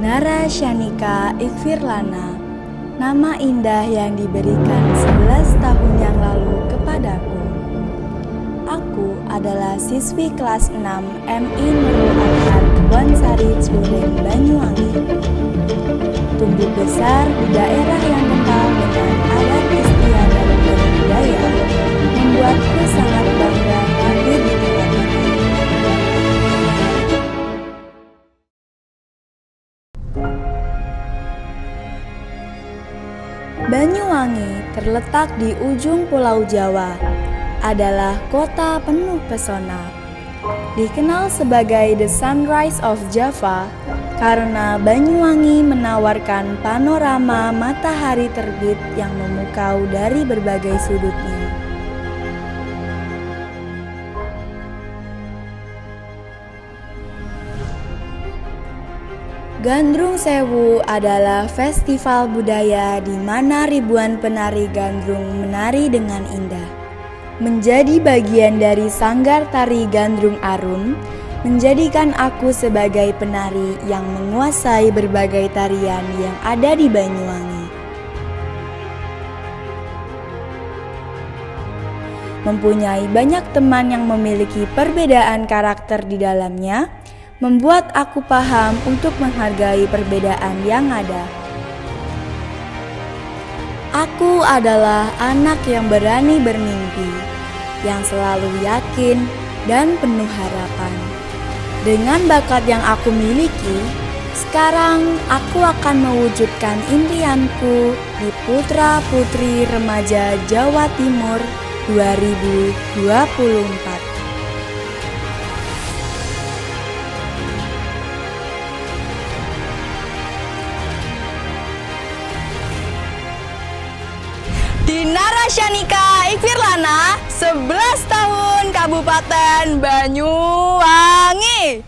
Dinara Syanika Ikfirlana, nama indah yang diberikan 11 tahun yang lalu kepadaku. Aku adalah siswi kelas 6 MI Nurul Anhar Kebonsari Ciureng, Banyuwangi. Tumbuh besar di daerah yang kental dengan adat istiadat dan budaya, membuatku sangat bangga lahir di tempat ini. Banyuwangi terletak di ujung Pulau Jawa, adalah kota penuh pesona. Dikenal sebagai The Sunrise of Java karena Banyuwangi menawarkan panorama matahari terbit yang memukau dari berbagai sudutnya. Gandrung Sewu adalah festival budaya di mana ribuan penari gandrung menari dengan indah. Menjadi bagian dari Sanggar Tari Gandrung Arum, menjadikan aku sebagai penari yang menguasai berbagai tarian yang ada di Banyuwangi. Mempunyai banyak teman yang memiliki perbedaan karakter di dalamnya, membuat aku paham untuk menghargai perbedaan yang ada. Aku adalah anak yang berani bermimpi, yang selalu yakin dan penuh harapan. Dengan bakat yang aku miliki, sekarang aku akan mewujudkan impianku di Putra Putri Remaja Jawa Timur 2024. Dinara Syanika Ikfirlana, 11 tahun, Kabupaten Banyuwangi.